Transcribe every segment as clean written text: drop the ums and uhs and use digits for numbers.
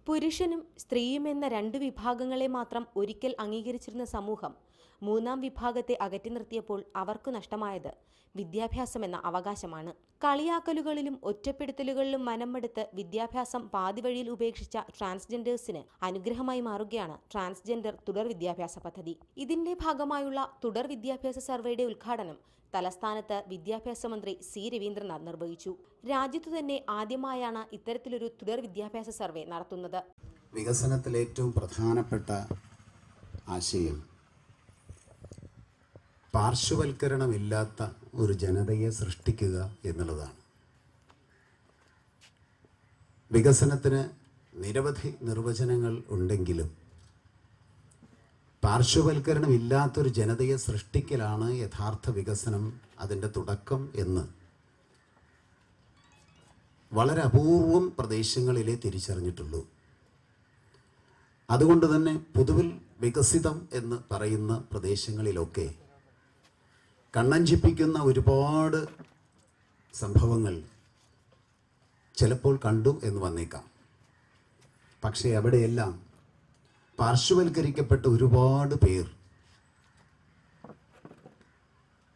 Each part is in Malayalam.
പുരുഷനും സ്ത്രീയും എന്ന രണ്ട് വിഭാഗങ്ങളെ മാത്രം ഒരിക്കൽ അംഗീകരിച്ചിരുന്ന സമൂഹം മൂന്നാം വിഭാഗത്തെ അകറ്റി നിർത്തിയപ്പോൾ അവർക്ക് നഷ്ടമായത് വിദ്യാഭ്യാസമെന്ന അവകാശമാണ്. കളിയാക്കലുകളിലും ഒറ്റപ്പെടുത്തലുകളിലും മനംമടുത്ത് വിദ്യാഭ്യാസം പാതിവഴിയിൽ ഉപേക്ഷിച്ച ട്രാൻസ്ജെൻഡേഴ്സിന് അനുഗ്രഹമായി മാറുകയാണ് ട്രാൻസ്ജെൻഡർ തുടർ വിദ്യാഭ്യാസ പദ്ധതി. ഇതിന്റെ ഭാഗമായുള്ള തുടർ വിദ്യാഭ്യാസ സർവേയുടെ ഉദ്ഘാടനം തലസ്ഥാനത്ത് വിദ്യാഭ്യാസ മന്ത്രി സി രവീന്ദ്രനാഥ് നിർവഹിച്ചു. രാജ്യത്തു തന്നെ ആദ്യമായാണ് ഇത്തരത്തിലൊരു തുടർ വിദ്യാഭ്യാസ സർവേ നടത്തുന്നത്. വികസനത്തിലെ ഏറ്റവും പ്രധാനപ്പെട്ട ആശയം പാർശ്വവൽക്കരണമില്ലാത്ത ഒരു ജനതയെ സൃഷ്ടിക്കുക എന്നുള്ളതാണ്. വികസനത്തിന് നിരവധി നിർവചനങ്ങൾ ഉണ്ടെങ്കിലും പാർശ്വവൽക്കരണമില്ലാത്തൊരു ജനതയെ സൃഷ്ടിക്കലാണ് യഥാർത്ഥ വികസനം, അതിൻ്റെ തുടക്കം എന്ന് വളരെ അപൂർവം പ്രദേശങ്ങളിലേ തിരിച്ചറിഞ്ഞിട്ടുള്ളൂ. അതുകൊണ്ട് തന്നെ പൊതുവിൽ വികസിതം എന്ന് പറയുന്ന പ്രദേശങ്ങളിലൊക്കെ കണ്ണഞ്ചിപ്പിക്കുന്ന ഒരുപാട് സംഭവങ്ങൾ ചിലപ്പോൾ കണ്ടു എന്ന് വന്നേക്കാം. പക്ഷേ അവിടെയെല്ലാം പാർശ്വവൽക്കരിക്കപ്പെട്ട ഒരുപാട് പേർ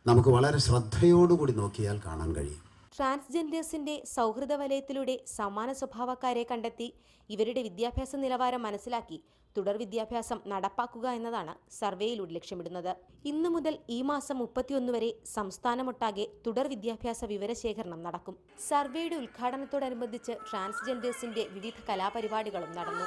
നമുക്ക് വളരെ ശ്രദ്ധയോടുകൂടി നോക്കിയാൽ കാണാൻ കഴിയും. ട്രാൻസ്ജെൻഡേഴ്സിന്റെ സൗഹൃദ വലയത്തിലൂടെ സമാന സ്വഭാവക്കാരെ കണ്ടെത്തി ഇവരുടെ വിദ്യാഭ്യാസ നിലവാരം മനസ്സിലാക്കി തുടർ വിദ്യാഭ്യാസം നടപ്പാക്കുക എന്നതാണ് സർവേയിലൂടെ ലക്ഷ്യമിടുന്നത്. ഇന്നു മുതൽ ഈ മാസം 31 വരെ സംസ്ഥാനമൊട്ടാകെ തുടർ വിദ്യാഭ്യാസ വിവരശേഖരണം നടക്കും. സർവേയുടെ ഉദ്ഘാടനത്തോടനുബന്ധിച്ച് ട്രാൻസ്ജെൻഡേഴ്സിന്റെ വിവിധ കലാപരിപാടികളും നടന്നു.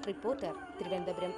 റിപ്പോർട്ടർ തിരുവനന്തപുരം.